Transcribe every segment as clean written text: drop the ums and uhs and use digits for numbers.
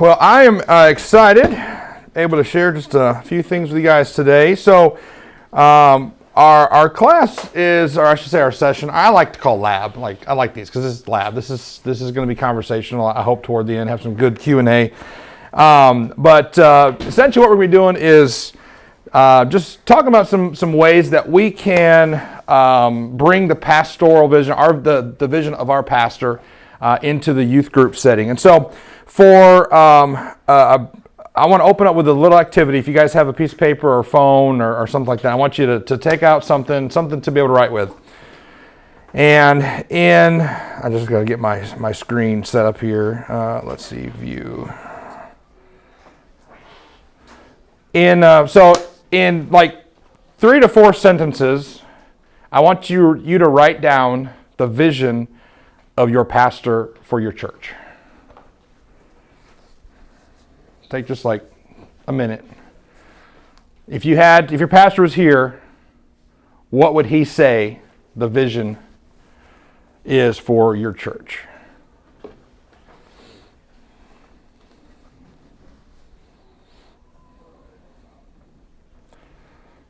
Well, I am excited, able to share just a few things with you guys today. So, our class is, or I should say, our session. I like to call lab. I like these because this is lab. This is going to be conversational. I hope toward the end have some good Q&A. But essentially, what we're going to be doing is just talking about some ways that we can bring the pastoral vision, the vision of our pastor, into the youth group setting. And so, I want to open up with a little activity. If you guys have a piece of paper or phone or something like that, I want you to take out something to be able to write with. And I just got to get my screen set up here. Let's see, view. So in like 3 to 4 sentences, I want you to write down the vision of your pastor for your church. Take just like a minute. If your pastor was here, what would he say the vision is for your church?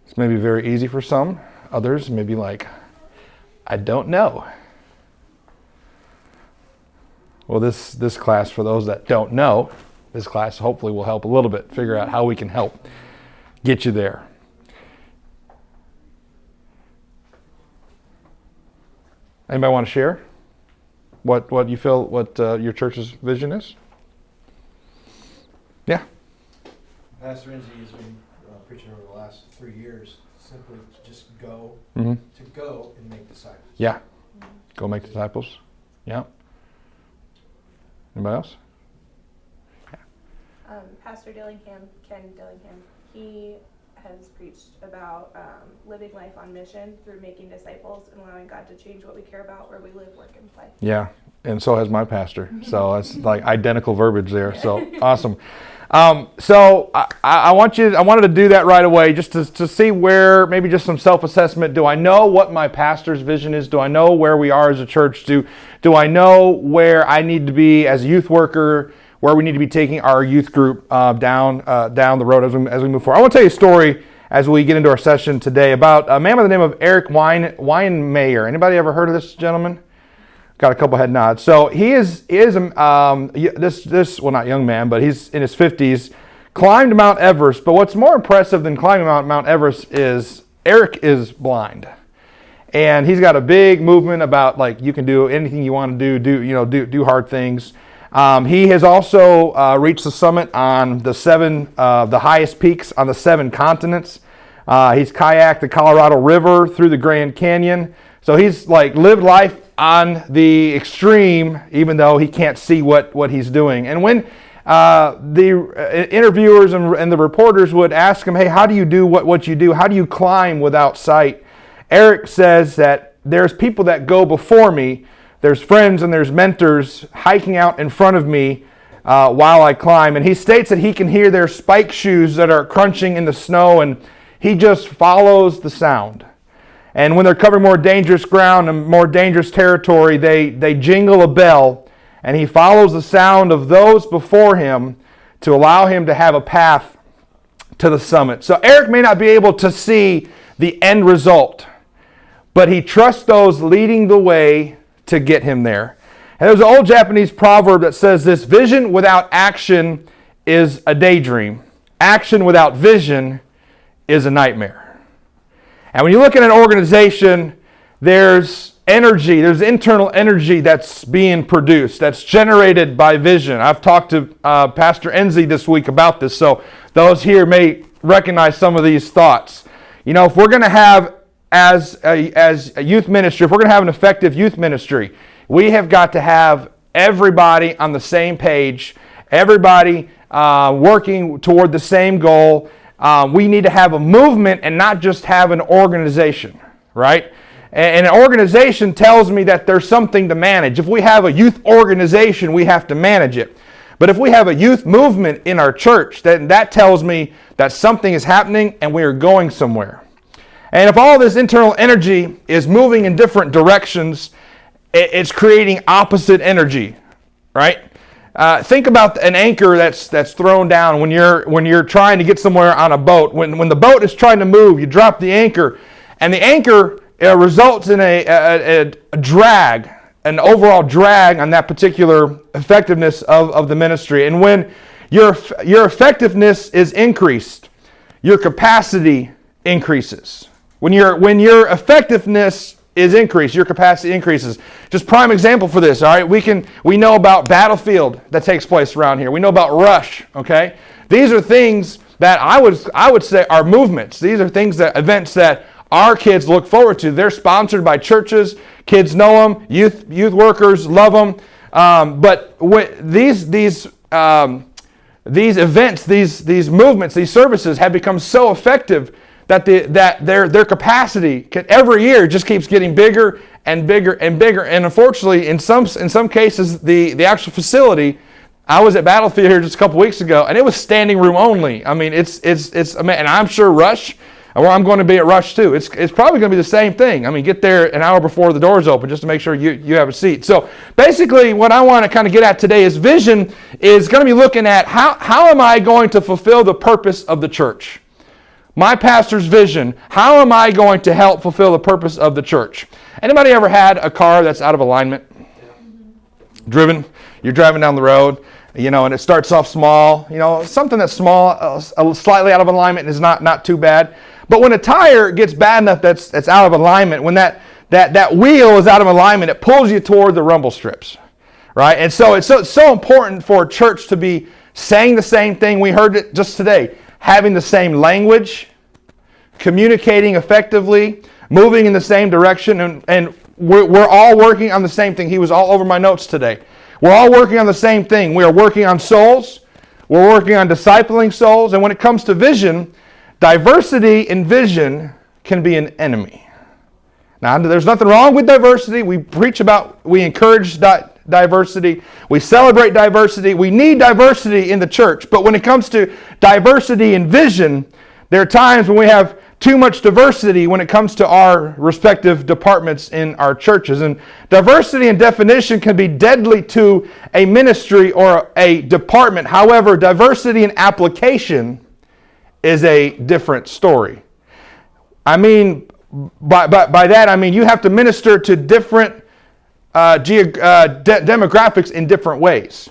This may be very easy for some. Others may be like, I don't know. Well, this class, for those that don't know, this class hopefully will help a little bit figure out how we can help get you there. Anybody want to share what you feel your church's vision is? Yeah. Pastor Enzi has been preaching over the last 3 years, simply to just go, Mm-hmm. to go and make disciples. Yeah. Go make disciples. Yeah. Anybody else? Pastor Ken Dillingham, he has preached about living life on mission through making disciples and allowing God to change what we care about, where we live, work, and play. Yeah, and so has my pastor. So it's like identical verbiage there. So awesome. So I wanted to do that right away, just to see where, maybe just some self-assessment. Do I know what my pastor's vision is? Do I know where we are as a church? Do I know where I need to be as a youth worker? Where we need to be taking our youth group down the road as we move forward. I want to tell you a story as we get into our session today about a man by the name of Eric Weinmayer. Anybody ever heard of this gentleman? Got a couple head nods. So he is this well, not young man, but he's in his 50s, climbed Mount Everest. But what's more impressive than climbing Mount Everest is Eric is blind. And he's got a big movement about, like, you can do anything you want to do hard things. He has also reached the summit on the highest peaks on the 7 continents. He's kayaked the Colorado River through the Grand Canyon. So he's like lived life on the extreme, even though he can't see what he's doing. And when the interviewers and the reporters would ask him, hey, how do you do what you do? How do you climb without sight? Eric says that there's people that go before me. There's friends and there's mentors hiking out in front of me while I climb. And he states that he can hear their spike shoes that are crunching in the snow, and he just follows the sound. And when they're covering more dangerous ground and more dangerous territory, they jingle a bell, and he follows the sound of those before him to allow him to have a path to the summit. So Eric may not be able to see the end result, but he trusts those leading the way to get him there. And there's an old Japanese proverb that says this: vision without action is a daydream. Action without vision is a nightmare. And when you look at an organization, there's energy, there's internal energy that's being produced, that's generated by vision. I've talked to Pastor Enzi this week about this, so those here may recognize some of these thoughts. You know, if we're going to have as a youth ministry, if we're going to have an effective youth ministry, we have got to have everybody on the same page, everybody working toward the same goal. We need to have a movement and not just have an organization, right? And an organization tells me that there's something to manage. If we have a youth organization, we have to manage it. But if we have a youth movement in our church, then that tells me that something is happening and we are going somewhere. And if all this internal energy is moving in different directions, it's creating opposite energy, right? think about an anchor that's thrown down when you're trying to get somewhere on a boat. When the boat is trying to move, you drop the anchor, and the anchor results in a drag, an overall drag on that particular effectiveness of the ministry. And when your effectiveness is increased, your capacity increases. When your effectiveness is increased, your capacity increases. Just prime example for this, all right? We know about Battlefield that takes place around here. We know about Rush, okay? These are things that I would say are movements. These are events that our kids look forward to. They're sponsored by churches. Kids know them. Youth workers love them. But these events, these movements, these services have become so effective that their capacity every year just keeps getting bigger and bigger and bigger. And unfortunately, in some cases, the actual facility. I was at Battlefield here just a couple weeks ago, and it was standing room only. I mean, it's and I'm sure Rush, or I'm going to be at Rush too. It's probably going to be the same thing. I mean, get there an hour before the doors open just to make sure you have a seat. So basically, what I want to kind of get at today is vision is going to be looking at how am I going to fulfill the purpose of the church? My pastor's vision, how am I going to help fulfill the purpose of the church? Anybody ever had a car that's out of alignment? Driven? You're driving down the road, and it starts off small. Something that's small, slightly out of alignment is not too bad. But when a tire gets bad enough that's out of alignment, when that wheel is out of alignment, it pulls you toward the rumble strips, right? And so it's so important for a church to be saying the same thing. We heard it just today. Having the same language, communicating effectively, moving in the same direction, and we're all working on the same thing. He was all over my notes today. We're all working on the same thing. We are working on souls. We're working on discipling souls. And when it comes to vision, diversity in vision can be an enemy. Now, there's nothing wrong with diversity. We encourage diversity. We celebrate diversity. We need diversity in the church. But when it comes to diversity in vision, there are times when we have too much diversity when it comes to our respective departments in our churches. And diversity in definition can be deadly to a ministry or a department. However, diversity in application is a different story. I mean, by that I mean you have to minister to different demographics in different ways.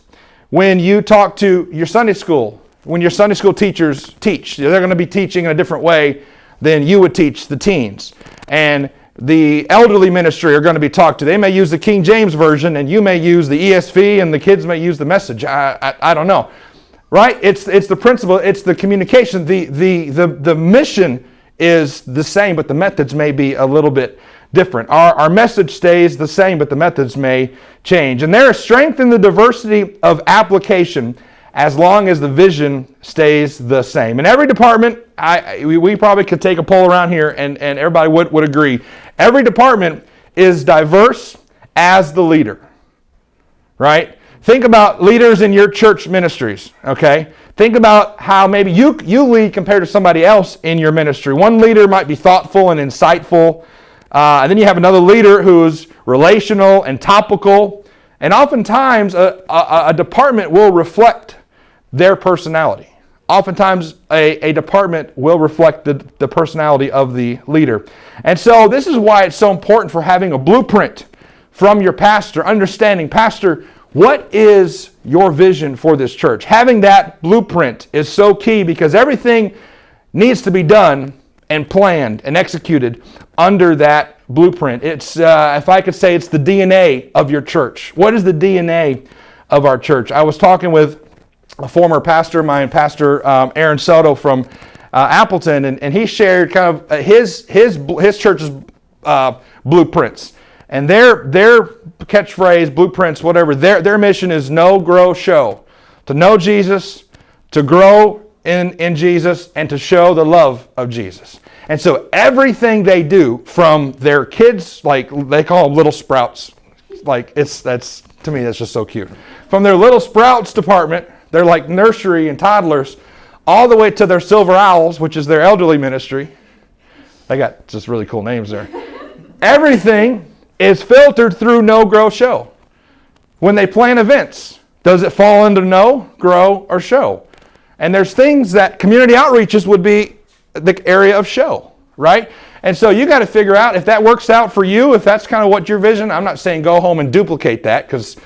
When you talk to your Sunday school, when your Sunday school teachers teach, they're going to be teaching in a different way than you would teach the teens. And the elderly ministry are going to be talked to. They may use the King James Version, and you may use the ESV, and the kids may use the Message. I don't know. Right? It's the principle. It's the communication. The mission is the same, but the methods may be a little bit different. Our message stays the same, but the methods may change. And there is strength in the diversity of application as long as the vision stays the same. In every department, we probably could take a poll around here and everybody would agree. Every department is diverse as the leader, right? Think about leaders in your church ministries, okay? Think about how maybe you lead compared to somebody else in your ministry. One leader might be thoughtful and insightful, and then you have another leader who's relational and topical, and oftentimes a department will reflect their personality. Oftentimes, a department will reflect the personality of the leader. And so this is why it's so important for having a blueprint from your pastor, understanding, Pastor, what is your vision for this church? Having that blueprint is so key because everything needs to be done and planned and executed under that blueprint. It's, if I could say, it's the DNA of your church. What is the DNA of our church? I was talking with a former pastor of mine, Pastor Aaron Soto from Appleton, and he shared kind of his church's blueprints. And their catchphrase, blueprints, whatever, their mission is know, grow, show. To know Jesus, to grow in Jesus, and to show the love of Jesus. And so everything they do from their kids, like they call them little sprouts, like that's to me that's just so cute. From their little sprouts department, they're like nursery and toddlers, all the way to their silver owls, which is their elderly ministry. They got just really cool names there. Everything is filtered through know, grow, show. When they plan events, Does it fall under know, grow, or show? And there's things that community outreaches would be the area of show, right? And so you got to figure out if that works out for you, if that's kind of what your vision. I'm not saying go home and duplicate that because,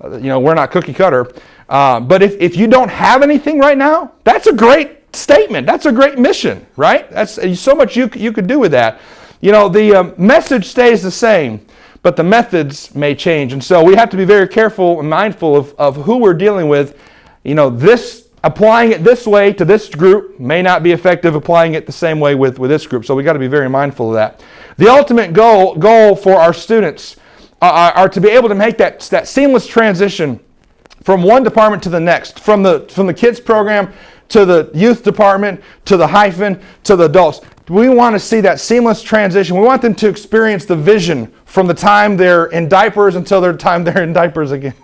we're not cookie cutter. But if you don't have anything right now, that's a great statement. That's a great mission, right? That's so much you could do with that. The message stays the same, but the methods may change. And so we have to be very careful and mindful of who we're dealing with. Applying it this way to this group may not be effective applying it the same way with this group. So we got to be very mindful of that. The ultimate goal for our students are to be able to make that seamless transition from one department to the next, from the kids program to the youth department to the hyphen to the adults. We want to see that seamless transition. We want them to experience the vision from the time they're in diapers until the time they're in diapers again.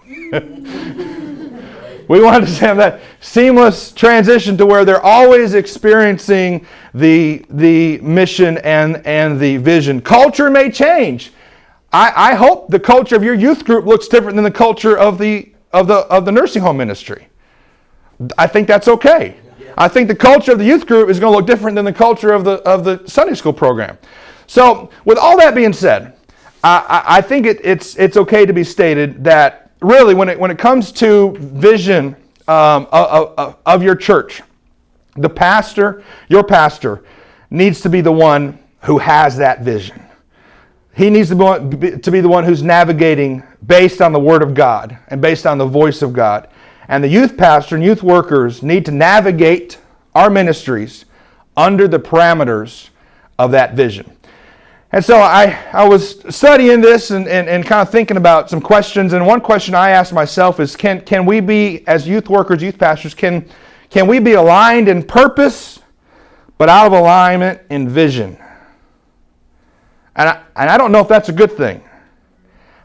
We want to have that seamless transition to where they're always experiencing the mission and the vision. Culture may change. I hope the culture of your youth group looks different than the culture of the nursing home ministry. I think that's okay. I think the culture of the youth group is going to look different than the culture of the Sunday school program. So, with all that being said, I think it's okay to be stated that really, when it comes to vision of your church, your pastor, needs to be the one who has that vision. He needs to be the one who's navigating based on the Word of God and based on the voice of God. And the youth pastor and youth workers need to navigate our ministries under the parameters of that vision. And so I was studying this and kind of thinking about some questions. And one question I asked myself is, can we be, as youth workers, youth pastors, can we be aligned in purpose, but out of alignment in vision? And I don't know if that's a good thing.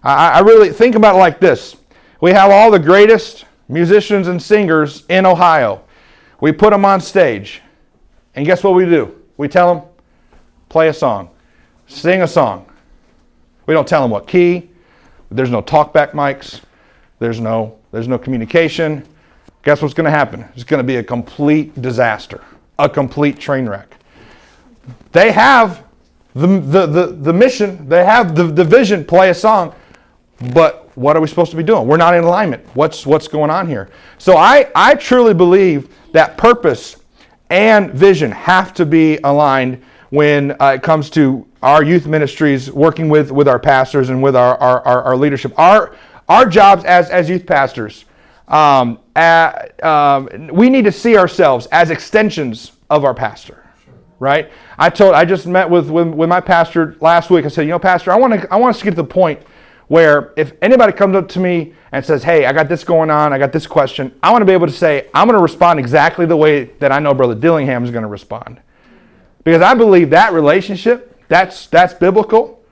I really think about it like this. We have all the greatest musicians and singers in Ohio. We put them on stage. And guess what we do? We tell them, play a song. Sing a song. We don't tell them what key. There's no talkback mics. There's no communication. Guess what's going to happen? It's going to be a complete disaster, a complete train wreck. They have the mission. They have the vision. Play a song, but what are we supposed to be doing? We're not in alignment. What's going on here? So I truly believe that purpose and vision have to be aligned when it comes to our youth ministries, working with our pastors and with our leadership. Our jobs as youth pastors, we need to see ourselves as extensions of our pastor, right? I just met with my pastor last week. I said, Pastor, I want us to get to the point where if anybody comes up to me and says, hey, I got this going on, I got this question, I want to be able to say, I'm going to respond exactly the way that I know Brother Dillingham is going to respond. Because I believe that relationship, that's biblical.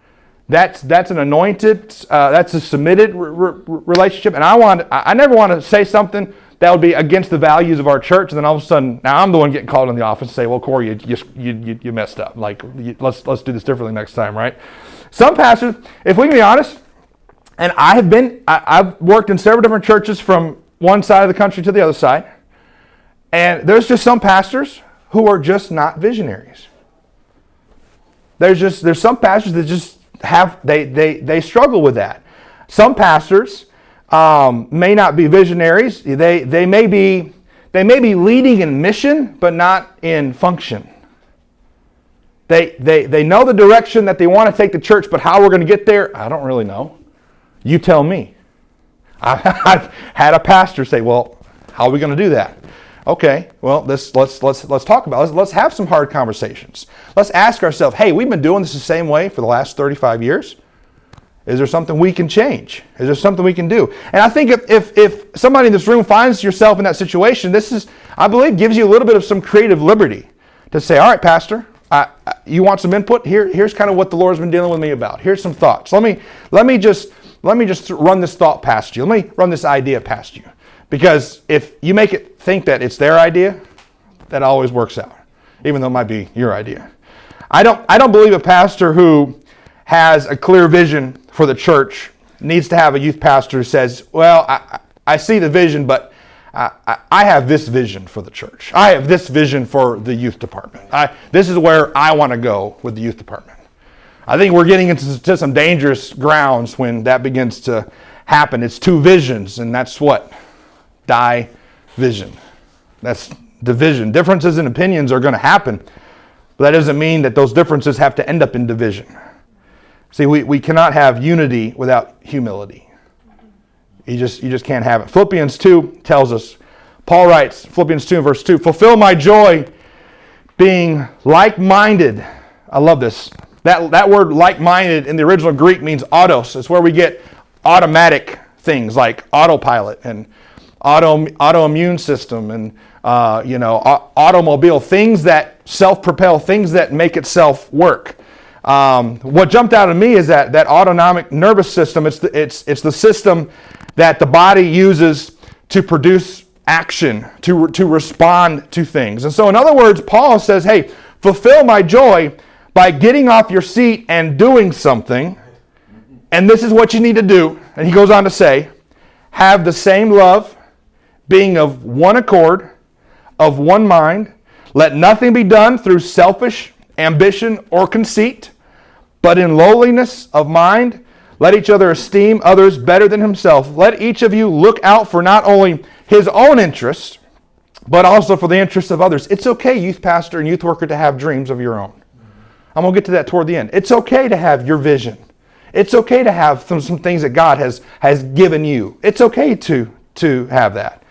That's an anointed, that's a submitted relationship. And I never want to say something that would be against the values of our church. And then all of a sudden, now I'm the one getting called in the office and say, well, Corey, you messed up. Like, let's do this differently next time, right? Some pastors, if we can be honest, and I've worked in several different churches from one side of the country to the other side. And there's just some pastors who are just not visionaries. There's some pastors that just they struggle with that. Some pastors may not be visionaries. They may be leading in mission, but not in function. They know the direction that they want to take the church, but how we're going to get there, I don't really know. You tell me. I've had a pastor say, well, how are we going to do that? Okay, well, let's talk about it. Let's have some hard conversations. Let's ask ourselves, hey, we've been doing this the same way for the last 35 years. Is there something we can change? Is there something we can do? And I think if somebody in this room finds yourself in that situation, I believe, gives you a little bit of some creative liberty to say, all right, Pastor, you want some input? Here's kind of what the Lord's been dealing with me about. Here's some thoughts. Let me just run this thought past you. Let me run this idea past you. Because if you make it think that it's their idea, that always works out, even though it might be your idea. I don't believe a pastor who has a clear vision for the church needs to have a youth pastor who says, well, I see the vision, but I have this vision for the church. I have this vision for the youth department. This is where I want to go with the youth department. I think we're getting into some dangerous grounds when that begins to happen. It's two visions, and that's what? Division. That's division. Differences in opinions are going to happen, but that doesn't mean that those differences have to end up in division. See, we cannot have unity without humility. You just can't have it. Philippians 2 tells us, Paul writes, Philippians 2 verse 2, fulfill my joy being like-minded. I love this. That word like-minded in the original Greek means autos. It's where we get automatic things like autopilot and autoimmune system and automobile, things that self-propel, things that make itself work. What jumped out at me is that autonomic nervous system. It's the system that the body uses to produce action, to respond to things. And so, in other words, Paul says, "Hey, fulfill my joy by getting off your seat and doing something. And this is what you need to do." And he goes on to say, "Have the same love, being of one accord, of one mind. Let nothing be done through selfish ambition or conceit, but in lowliness of mind, let each other esteem others better than himself. Let each of you look out for not only his own interest, but also for the interests of others." It's okay, youth pastor and youth worker, to have dreams of your own. I'm going to get to that toward the end. It's okay to have your vision. It's okay to have some things that God has given you. It's okay to have that.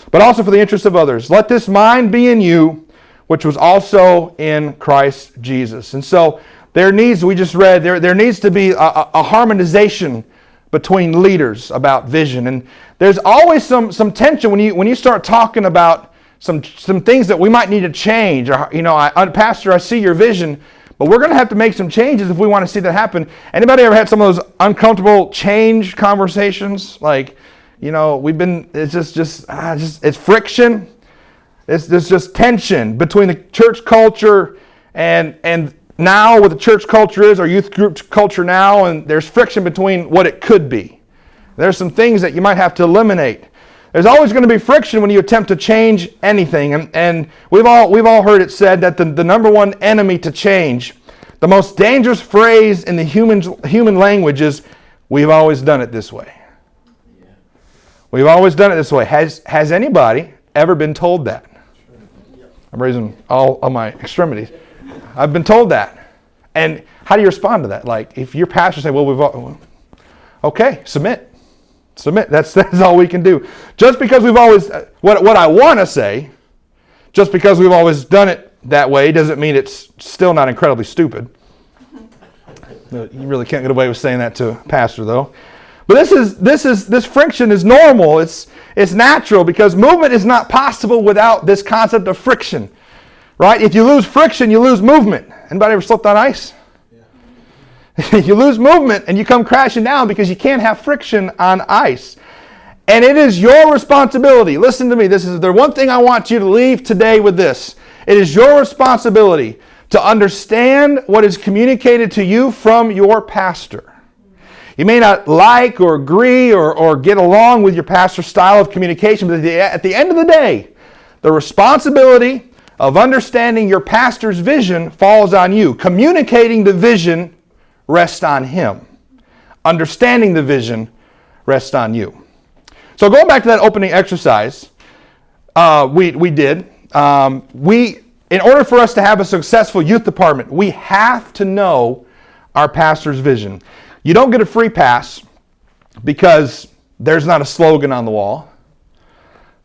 But also for the interest of others. Let this mind be in you, which was also in Christ Jesus. And so there needs to be a harmonization between leaders about vision. And there's always some tension when you start talking about some things that we might need to change. Or, Pastor, I see your vision, but we're going to have to make some changes if we want to see that happen. Anybody ever had some of those uncomfortable change conversations? Like, it's friction. There's just tension between the church culture and now what the church culture is, or youth group culture now, and there's friction between what it could be. There's some things that you might have to eliminate. There's always going to be friction when you attempt to change anything, and we've all heard it said that the number one enemy to change, the most dangerous phrase in the human language is, "We've always done it this way." Yeah. We've always done it this way. Has anybody ever been told that? I'm raising all of my extremities. I've been told that. And how do you respond to that? Like, if your pastor say, okay, submit. That's all we can do. Just because we've always, what I want to say, just because we've always done it that way doesn't mean it's still not incredibly stupid. You really can't get away with saying that to a pastor, though. But this friction is normal. It's natural, because movement is not possible without this concept of friction. Right? If you lose friction, you lose movement. Anybody ever slipped on ice? Yeah. You lose movement and you come crashing down because you can't have friction on ice. And it is your responsibility. Listen to me. This is the one thing I want you to leave today with this. It is your responsibility to understand what is communicated to you from your pastor. You may not like or agree or get along with your pastor's style of communication, but at the end of the day, the responsibility of understanding your pastor's vision falls on you. Communicating the vision rests on him. Understanding the vision rests on you. So going back to that opening exercise, we did. In order for us to have a successful youth department, we have to know our pastor's vision. You don't get a free pass because there's not a slogan on the wall.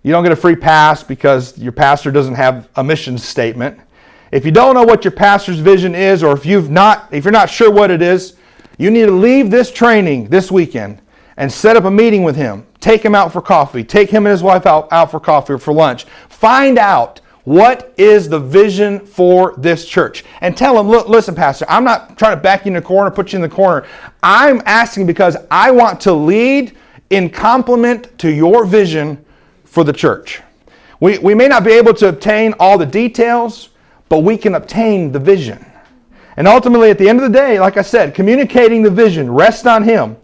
You don't get a free pass because your pastor doesn't have a mission statement. If you don't know what your pastor's vision is, or if you're not sure what it is, you need to leave this training this weekend and set up a meeting with him. Take him out for coffee. Take him and his wife out for coffee or for lunch. Find out what is the vision for this church. And tell him, look, listen, Pastor, I'm not trying to back you in the corner, put you in the corner. I'm asking because I want to lead in complement to your vision for the church. We may not be able to obtain all the details, but we can obtain the vision. And ultimately, at the end of the day, like I said, communicating the vision rests on him.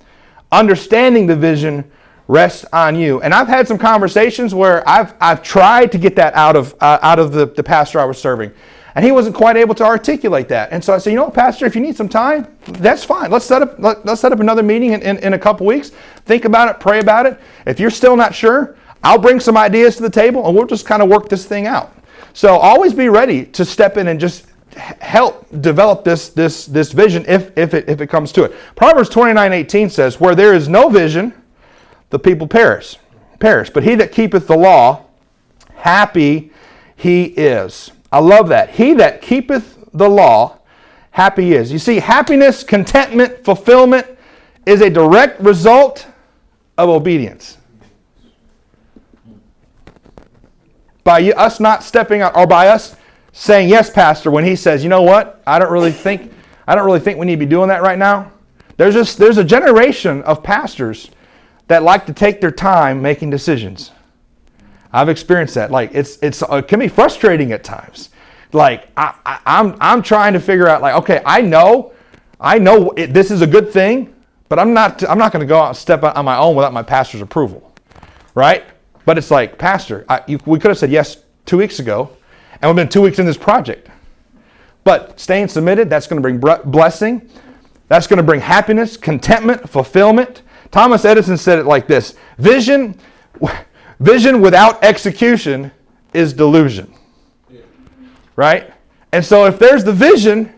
Understanding the vision rests on you. And I've had some conversations where I've tried to get that out of the pastor I was serving, and he wasn't quite able to articulate that. And so I said, you know, Pastor, if you need some time, that's fine. Let's set up another meeting in a couple weeks. Think about it, pray about it. If you're still not sure, I'll bring some ideas to the table, and we'll just kind of work this thing out. So always be ready to step in and just help develop this vision if it comes to it. Proverbs 29:18 says, where there is no vision, the people perish. But he that keepeth the law, happy he is. I love that. He that keepeth the law, happy he is. You see, happiness, contentment, fulfillment is a direct result of obedience. By us not stepping out, or by us saying, yes, Pastor, when he says, you know what, I don't really think we need to be doing that right now. There's a generation of pastors that like to take their time making decisions. I've experienced that. Like it can be frustrating at times. Like I'm trying to figure out, like, okay, I know this is a good thing, but I'm not going to go out and step out on my own without my pastor's approval, right? But it's like, Pastor, we could have said yes 2 weeks ago, and we've been 2 weeks in this project. But staying submitted, that's going to bring blessing. That's going to bring happiness, contentment, fulfillment. Thomas Edison said it like this: vision without execution is delusion. Right? And so if there's the vision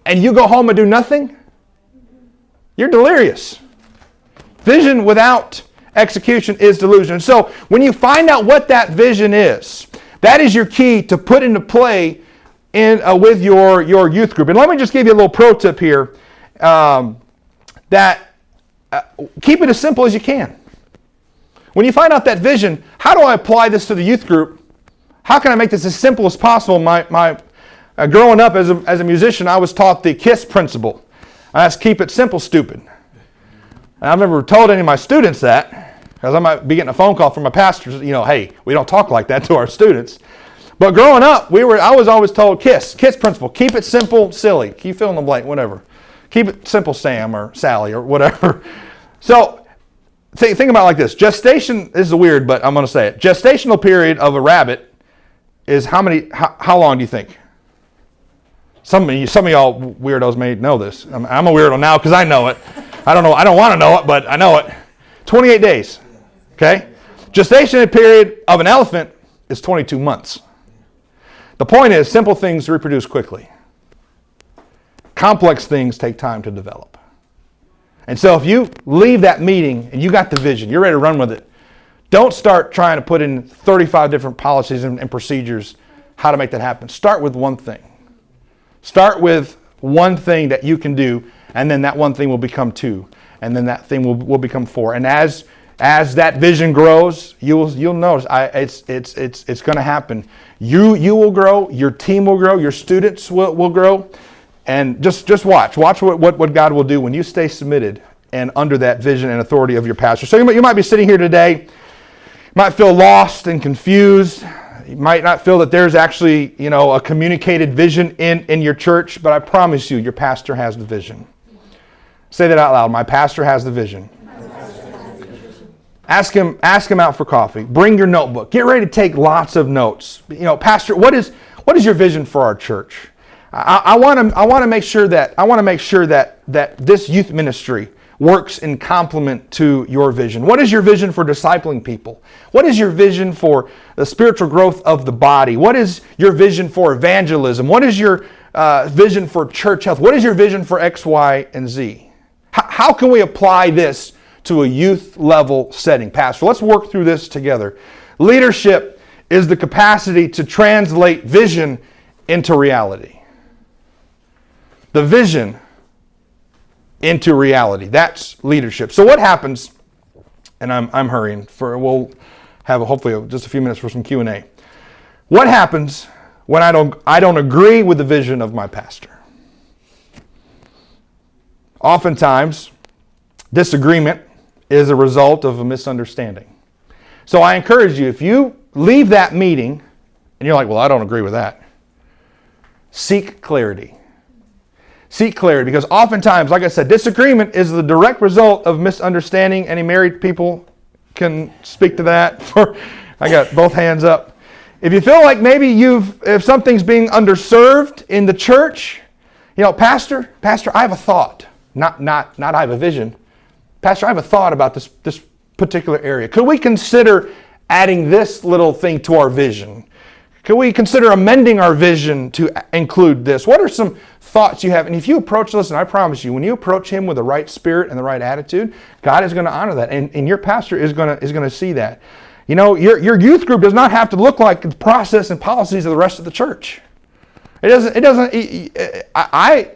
and you go home and do nothing, you're delirious. Vision without execution is delusion. So when you find out what that vision is, that is your key to put into play with your youth group. And let me just give you a little pro tip here. Keep it as simple as you can. When you find out that vision, how do I apply this to the youth group? How can I make this as simple as possible? Growing up as a musician, I was taught the KISS principle. That's keep it simple, stupid. And I've never told any of my students that, because I might be getting a phone call from my pastors, hey, we don't talk like that to our students. But growing up, I was always told KISS principle. Keep it simple, silly. Keep fill in the blank, whatever. Keep it simple, Sam or Sally or whatever. So think about it like this. Gestation, this is weird, but I'm going to say it. Gestational period of a rabbit is how long do you think? Some of y'all weirdos may know this. I'm a weirdo now because I know it. I don't want to know it, but I know it. 28 days. Okay? Gestation period of an elephant is 22 months. The point is, simple things reproduce quickly. Complex things take time to develop. And so if you leave that meeting and you got the vision, you're ready to run with it, don't start trying to put in 35 different policies and procedures how to make that happen. Start with one thing. Start with one thing that you can do, and then that one thing will become two, and then that thing will become four. And as that vision grows, you'll notice it's going to happen. You will grow, your team will grow, your students will grow, and just watch what God will do when you stay submitted and under that vision and authority of your pastor. So you might be sitting here today. You might feel lost and confused. You might not feel that there's actually, a communicated vision in your church, but I promise you, your pastor has the vision. Say that out loud. My pastor has the vision. Ask him out for coffee. Bring your notebook. Get ready to take lots of notes. Pastor, what is your vision for our church? I want to make sure that this youth ministry works in complement to your vision. What is your vision for discipling people? What is your vision for the spiritual growth of the body? What is your vision for evangelism? What is your vision for church health? What is your vision for X, Y, and Z? How can we apply this to a youth level setting? Pastor, let's work through this together. Leadership is the capacity to translate vision into reality. The vision into reality. That's leadership. So what happens, and I'm hurrying, we'll have hopefully just a few minutes for some Q&A. What happens when I don't agree with the vision of my pastor? Oftentimes, disagreement is a result of a misunderstanding. So I encourage you, if you leave that meeting and you're like, well, I don't agree with that, seek clarity. Seek clarity, because oftentimes, like I said, disagreement is the direct result of misunderstanding. Any married people can speak to that? I got both hands up. If you feel like maybe if something's being underserved in the church, Pastor, I have a thought. Not I have a vision. Pastor, I have a thought about this particular area. Could we consider adding this little thing to our vision? Could we consider amending our vision to include this? What are some thoughts you have? And if you approach, listen, I promise you, when you approach him with the right spirit and the right attitude, God is going to honor that. And your pastor is going to see that. Your youth group does not have to look like the process and policies of the rest of the church. It doesn't.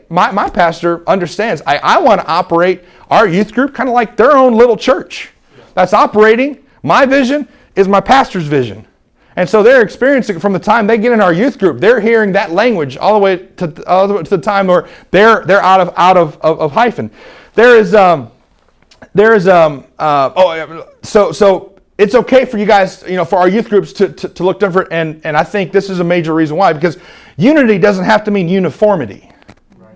My pastor understands. I want to operate our youth group kind of like their own little church. That's operating. My vision is my pastor's vision. And so they're experiencing it from the time they get in our youth group. They're hearing that language all the way to the time where they're out of hyphen. So it's okay for you guys, for our youth groups to look different. And I think this is a major reason why, because unity doesn't have to mean uniformity. Right.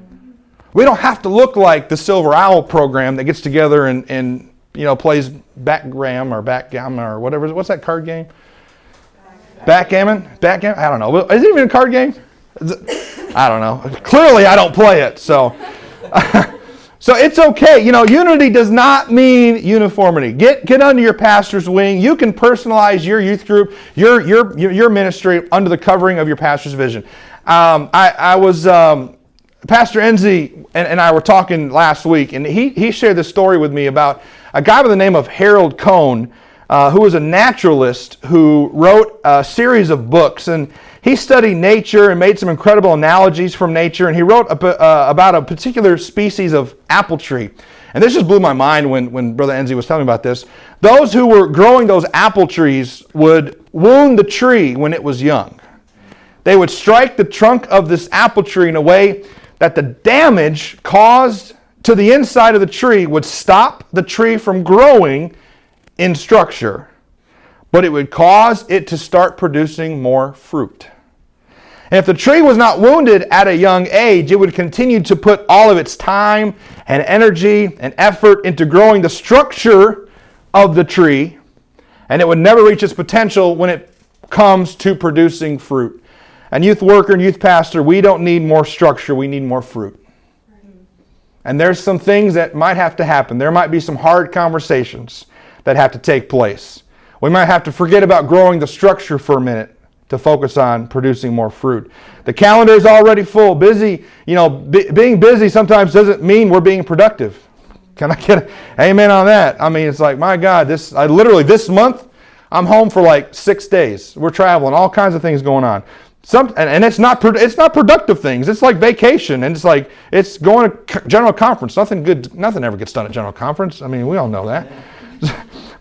We don't have to look like the Silver Owl program that gets together and plays backgammon or whatever. What's that card game? Backgammon? I don't know. Is it even a card game? I don't know. Clearly, I don't play it. So, so it's okay. Unity does not mean uniformity. Get under your pastor's wing. You can personalize your youth group, your ministry under the covering of your pastor's vision. I was Pastor Enzi and I were talking last week, and he shared this story with me about a guy by the name of Harold Cohn, who was a naturalist who wrote a series of books, and he studied nature and made some incredible analogies from nature, and he wrote about a particular species of apple tree. And this just blew my mind when Brother Enzi was telling me about this. Those who were growing those apple trees would wound the tree when it was young. They would strike the trunk of this apple tree in a way that the damage caused to the inside of the tree would stop the tree from growing in structure, but it would cause it to start producing more fruit. And if the tree was not wounded at a young age, it would continue to put all of its time and energy and effort into growing the structure of the tree, and it would never reach its potential when it comes to producing fruit. And youth worker and youth pastor, we don't need more structure, we need more fruit. And there's some things that might have to happen. There might be some hard conversations that have to take place. We might have to forget about growing the structure for a minute to focus on producing more fruit. The calendar is already full. Busy, being busy sometimes doesn't mean we're being productive. Can I get an amen on that? I mean, it's like, my God, this month, I'm home for like 6 days. We're traveling, all kinds of things going on. And it's not productive things. It's like vacation, and it's going to general conference. Nothing ever gets done at general conference. I mean, we all know that.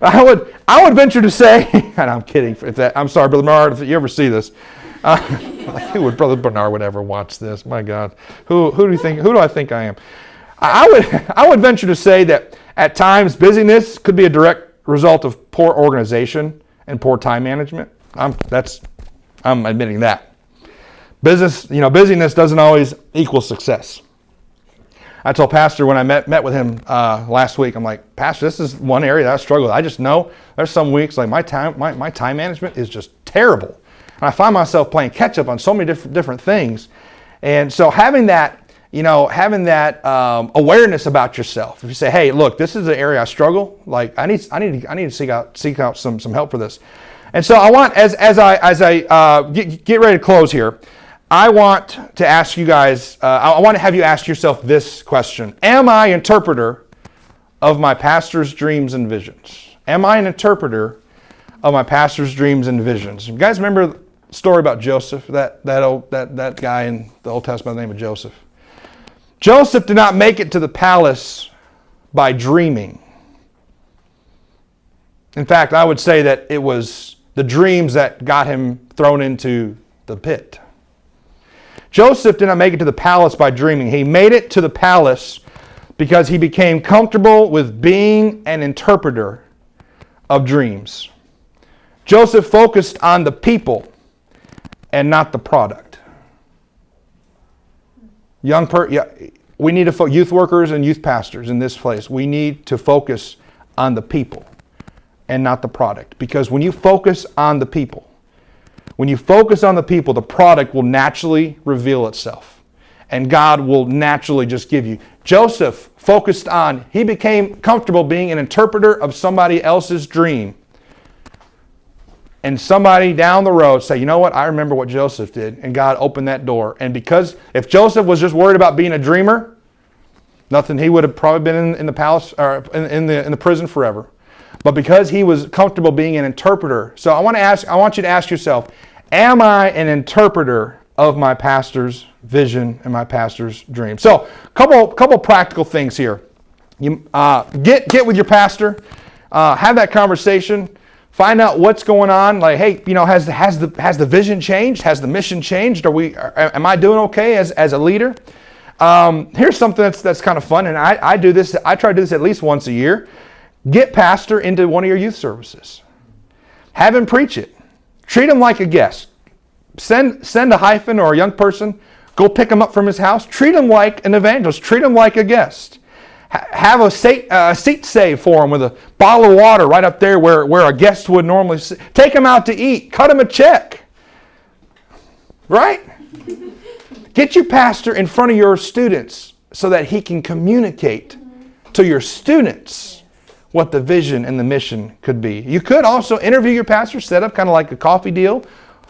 I would venture to say, and I'm kidding. I'm sorry, Brother Bernard, if you ever see this. Who would Brother Bernard would ever watch this? My God, who do I think I am? I would venture to say that at times busyness could be a direct result of poor organization and poor time management. I'm admitting that. Busyness doesn't always equal success. I told Pastor when I met with him last week, I'm like, Pastor, this is one area that I struggle with. I just know there's some weeks like my time management is just terrible. And I find myself playing catch up on so many different things. And so having that awareness about yourself. If you say, hey, look, this is an area I struggle. Like I need to seek out some help for this. And so I want, as I get ready to close here, I want to ask you guys, I want to have you ask yourself this question. Am I an interpreter of my pastor's dreams and visions? Am I an interpreter of my pastor's dreams and visions? You guys remember the story about Joseph, that guy in the Old Testament by the name of Joseph? Joseph did not make it to the palace by dreaming. In fact, I would say that it was the dreams that got him thrown into the pit. Joseph did not make it to the palace by dreaming. He made it to the palace because he became comfortable with being an interpreter of dreams. Joseph focused on the people and not the product. We need to youth workers and youth pastors in this place. We need to focus on the people and not the product. Because when you focus on the people, the product will naturally reveal itself. And God will naturally just give you. Joseph focused on, he became comfortable being an interpreter of somebody else's dream. And somebody down the road say, you know what, I remember what Joseph did. And God opened that door. And because if Joseph was just worried about being a dreamer, nothing, he would have probably been in the palace or in the prison forever. But because he was comfortable being an interpreter. So I want you to ask yourself, am I an interpreter of my pastor's vision and my pastor's dream? So, couple practical things here. You get with your pastor, have that conversation, find out what's going on. Like, hey, has the vision changed? Has the mission changed? Am I doing okay as a leader? Here's something that's kind of fun, and I do this. I try to do this at least once a year. Get pastor into one of your youth services. Have him preach it. Treat him like a guest. Send a hyphen or a young person. Go pick him up from his house. Treat him like an evangelist. Treat him like a guest. Have a seat saved for him with a bottle of water right up there where a guest would normally sit. Take him out to eat. Cut him a check. Right? Get your pastor in front of your students so that he can communicate to your students what the vision and the mission could be. You could also interview your pastor, set up kind of like a coffee deal,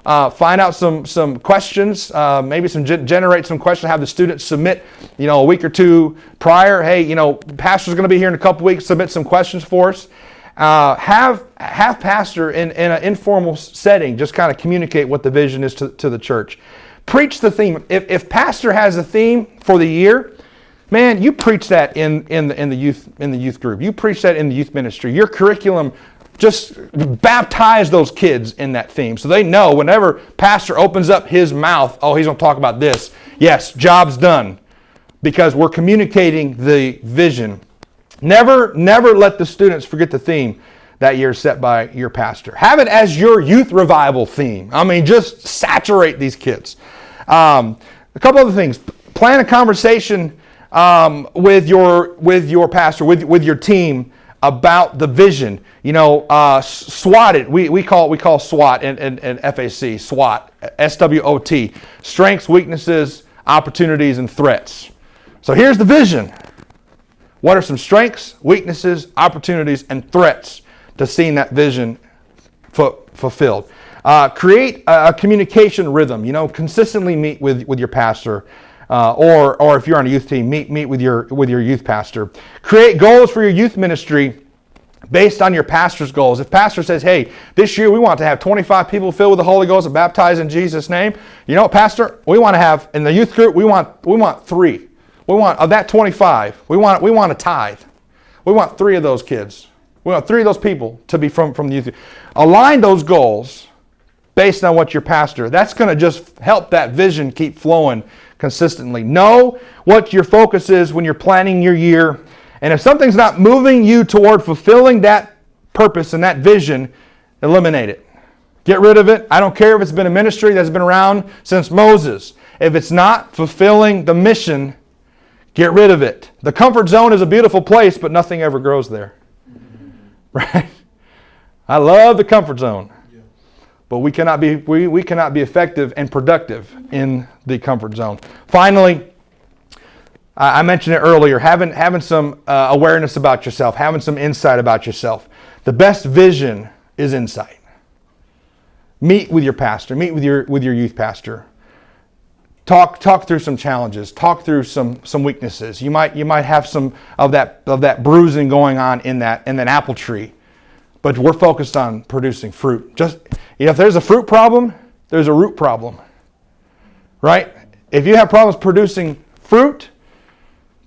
find out some questions, maybe generate some questions, have the students submit, a week or two prior. Hey, pastor's going to be here in a couple weeks. Submit some questions for us. Have pastor in an informal setting just kind of communicate what the vision is to the church. Preach the theme. If pastor has a theme for the year, man, you preach that in the youth group. You preach that in the youth ministry. Your curriculum, just baptize those kids in that theme so they know whenever pastor opens up his mouth, oh, he's going to talk about this. Yes, job's done, because we're communicating the vision. Never let the students forget the theme that year set by your pastor. Have it as your youth revival theme. I mean, just saturate these kids. A couple other things. Plan a conversation with your pastor, with your team about the vision. SWOT it. We call SWOT and FAC, SWOT, SWOT, strengths, weaknesses, opportunities, and threats. So here's the vision. What are some strengths, weaknesses, opportunities, and threats to seeing that vision fulfilled? Create a communication rhythm. Consistently meet with your pastor, or if you're on a youth team, meet with your youth pastor. Create goals for your youth ministry based on your pastor's goals. If pastor says, hey, this year we want to have 25 people filled with the Holy Ghost and baptized in Jesus' name, pastor, we want to have in the youth group, we want 3. We want of that 25. We want a tithe. We want 3 of those kids. We want 3 of those people to be from the youth. Align those goals based on what your pastor. That's going to just help that vision keep flowing consistently. Know what your focus is when you're planning your year. And if something's not moving you toward fulfilling that purpose and that vision, eliminate it. Get rid of it. I don't care if it's been a ministry that's been around since Moses. If it's not fulfilling the mission, get rid of it. The comfort zone is a beautiful place, but nothing ever grows there. Right? I love the comfort zone. But we cannot be effective and productive in the comfort zone. Finally, I mentioned it earlier, having some awareness about yourself, having some insight about yourself. The best vision is insight. Meet with your pastor. Meet with your youth pastor. Talk through some challenges. Talk through some weaknesses. You might have some of that bruising going on in that apple tree. But we're focused on producing fruit. Just if there's a fruit problem, there's a root problem. Right? If you have problems producing fruit,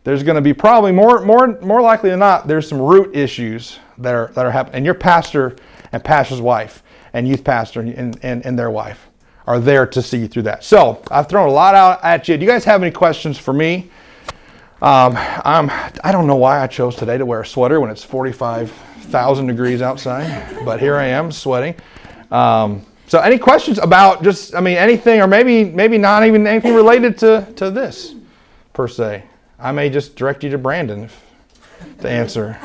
there's going to be probably more likely than not, there's some root issues that are happening. And your pastor and pastor's wife and youth pastor and their wife are there to see you through that. So I've thrown a lot out at you. Do you guys have any questions for me? I don't know why I chose today to wear a sweater when it's 45,000 degrees outside, but here I am sweating. So any questions about anything, or maybe not even anything related to this per se? I may just direct you to Brandon to answer.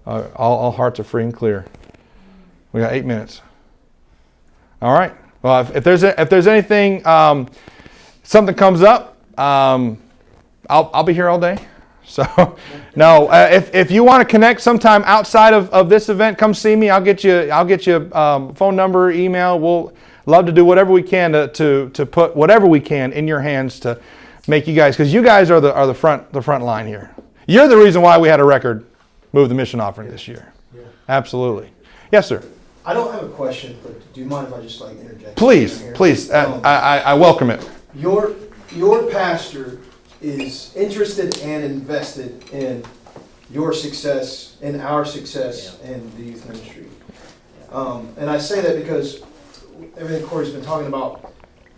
All hearts are free and clear. We got 8 minutes. All right. Well, if there's anything, something comes up, I'll be here all day. So, no. If you want to connect sometime outside of this event, come see me. I'll get you phone number, email. We'll love to do whatever we can to put whatever we can in your hands to make you guys, because you guys are the front line here. You're the reason why we had a record move the mission offering this year. Yeah. Absolutely. Yes, sir. I don't have a question, but do you mind if I just interject? Please. I welcome it. Your pastor is interested and invested in your success, in our success, in the youth ministry. And I say that because everything Corey's been talking about,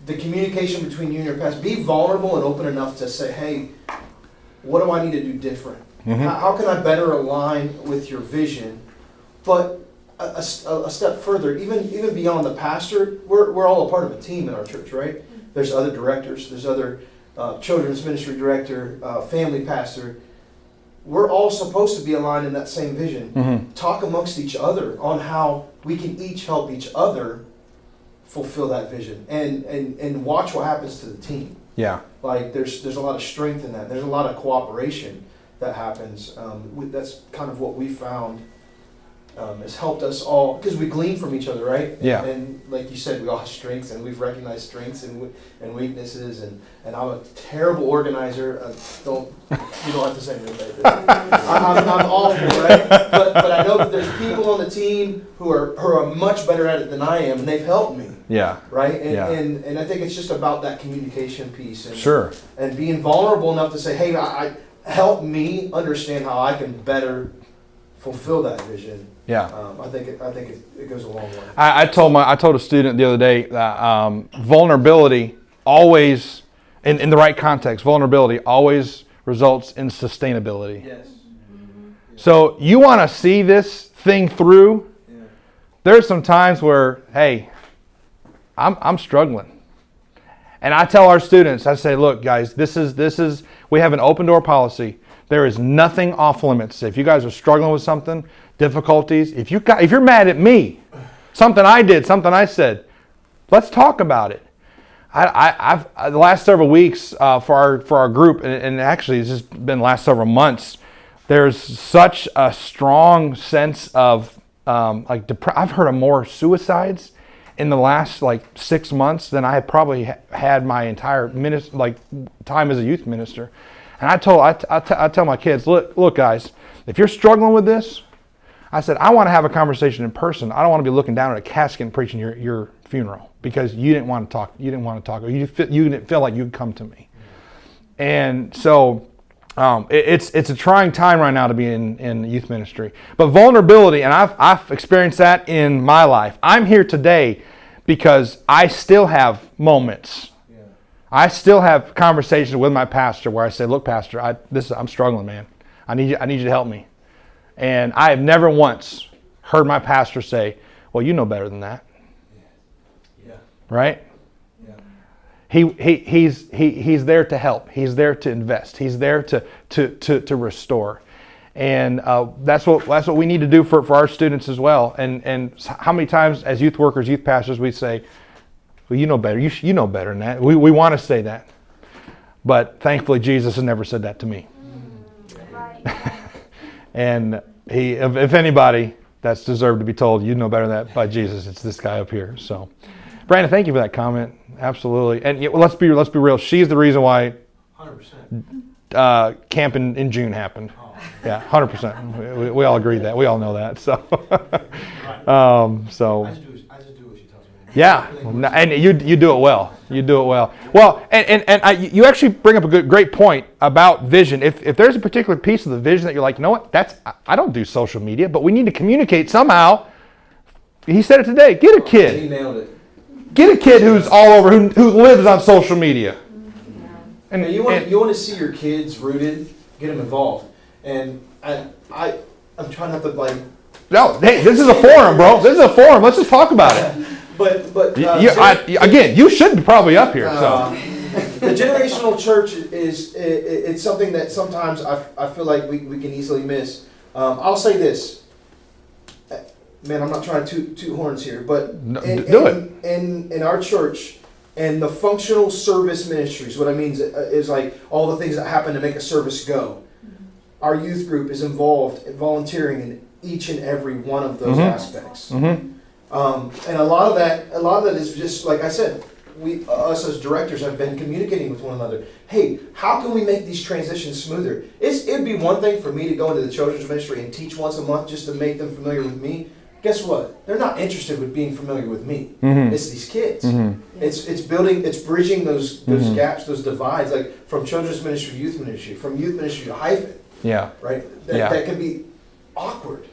the communication between you and your pastor, be vulnerable and open enough to say, hey, what do I need to do different? Mm-hmm. How can I better align with your vision? But a step further, even beyond the pastor, we're all a part of a team in our church, right? There's other directors, there's other children's ministry director, family pastor. We're all supposed to be aligned in that same vision. Mm-hmm. Talk amongst each other on how we can each help each other fulfill that vision, and watch what happens to the team. Yeah. Like there's a lot of strength in that. There's a lot of cooperation that happens. That's kind of what we found has helped us all, because we glean from each other, right? Yeah. And like you said, we all have strengths, and we've recognized strengths and weaknesses. And I'm a terrible organizer. You don't have to say anything. I'm awful, right? But I know that there's people on the team who are much better at it than I am, and they've helped me. Yeah. Right? And I think it's just about that communication piece. And, sure. And being vulnerable enough to say, hey, I help me understand how I can better fulfill that vision. Yeah. I think it goes a long way. I told a student the other day that vulnerability always, in the right context, vulnerability always results in sustainability. Yes. So you want to see this thing through. Yeah. There's some times where, hey, I'm struggling. And I tell our students, I say, look, guys, this is we have an open door policy. There is nothing off limits. If you guys are struggling with something, difficulties, if you're mad at me, something I did, something I said, let's talk about it. I've the last several weeks for our group, and actually it's just been the last several months, there's such a strong sense of I've heard of more suicides in the last 6 months than I have probably had my entire time as a youth minister. And I tell my kids, look guys, if you're struggling with this, I said, I want to have a conversation in person. I don't want to be looking down at a casket and preaching your funeral because you didn't want to talk. You didn't want to talk, or you didn't feel like you'd come to me. And so it's a trying time right now to be in youth ministry. But vulnerability, and I've experienced that in my life. I'm here today because I still have moments. Yeah. I still have conversations with my pastor where I say, look, pastor, I'm struggling, man. I need you to help me. And I have never once heard my pastor say, well, you know better than that. Yeah. Right? Yeah. He's there to help. He's there to invest. He's there to restore. And that's what we need to do for our students as well. And how many times as youth workers, youth pastors, we say, well, you know better. You know better than that. We want to say that. But thankfully, Jesus has never said that to me. Right. And if anybody that's deserved to be told, you know better than that by Jesus, it's this guy up here. So, Brandon, thank you for that comment. Absolutely. And let's be real. She's the reason why 100%. Camp in June happened. Oh. Yeah, 100%. We all agree that. We all know that. So, so. I just do what she tells me. Yeah, and you do it well. You do it well. Well, and you actually bring up a great point about vision. If there's a particular piece of the vision that you're like, you know what, I don't do social media, but we need to communicate somehow. He said it today. Get a kid. He nailed it. Get a kid who's all over, who lives on social media. And you want to see your kids rooted, get them involved. And I'm trying not to No, hey, this is a forum, bro. This is a forum. Let's just talk about it. But again, you should be probably up here. So the generational church it's something that sometimes I feel like we can easily miss. I'll say this. Man, I'm not trying to toot horns here, but No, do it. In our church and the functional service ministries, what I mean is like all the things that happen to make a service go. Our youth group is involved in volunteering in each and every one of those aspects. And a lot of that is just like I said. Us as directors have been communicating with one another. Hey, how can we make these transitions smoother? It'd be one thing for me to go into the children's ministry and teach once a month just to make them familiar with me. Guess what? They're not interested with being familiar with me. It's these kids. It's building, it's bridging those gaps, those divides, like from children's ministry to youth ministry, from youth ministry to hyphen. Yeah. Right? That can be awkward.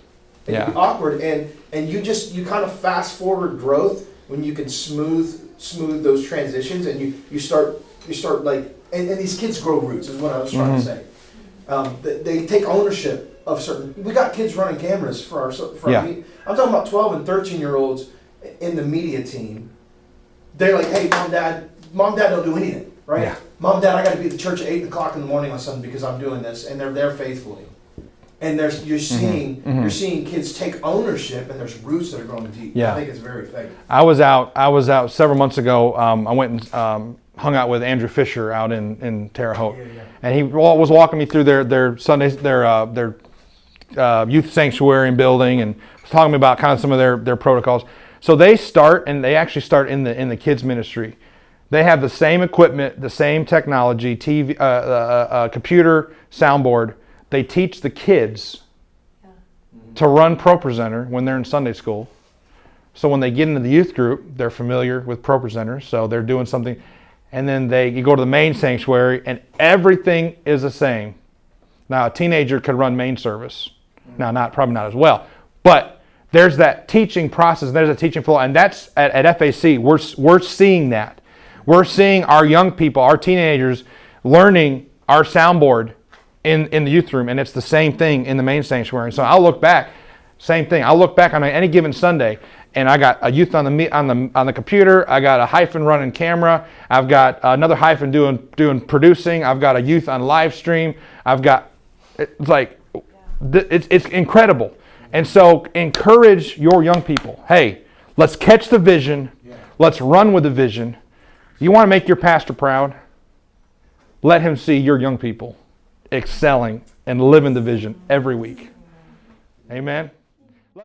It can be awkward, and you kind of fast forward growth when you can smooth those transitions, and you start like, and these kids grow roots is what I was trying to say. They take ownership of certain. We got kids running cameras for our I'm talking about 12 and 13-year-olds in the media team. They're like, hey, mom, dad don't do anything, right? Yeah. Mom, dad, I got to be at the church at 8 o'clock in the morning on Sunday because I'm doing this, and they're there faithfully. And you're seeing kids take ownership, and there's roots that are growing deep. Yeah. I think it's very effective. I was out several months ago. I went and hung out with Andrew Fisher out in Terre Haute, and he was walking me through their Sundays, their youth sanctuary and building, and was talking to me about kind of some of their protocols. So they actually start in the kids ministry. They have the same equipment, the same technology, TV, computer, soundboard. They teach the kids to run ProPresenter when they're in Sunday school. So when they get into the youth group, they're familiar with ProPresenter, so they're doing something. And then you go to the main sanctuary, and everything is the same. Now, a teenager could run main service. Now, probably not as well. But there's that teaching process, there's a teaching flow, and that's at FAC, we're seeing that. We're seeing our young people, our teenagers, learning our soundboard in the youth room, and it's the same thing in the main sanctuary. So I'll look back, same thing. I'll look back on any given Sunday, and I got a youth on the computer. I got a hyphen running camera. I've got another hyphen doing producing. I've got a youth on live stream. It's incredible. And so encourage your young people. Hey, let's catch the vision. Let's run with the vision. You want to make your pastor proud? Let him see your young people excelling and living the vision every week. Amen.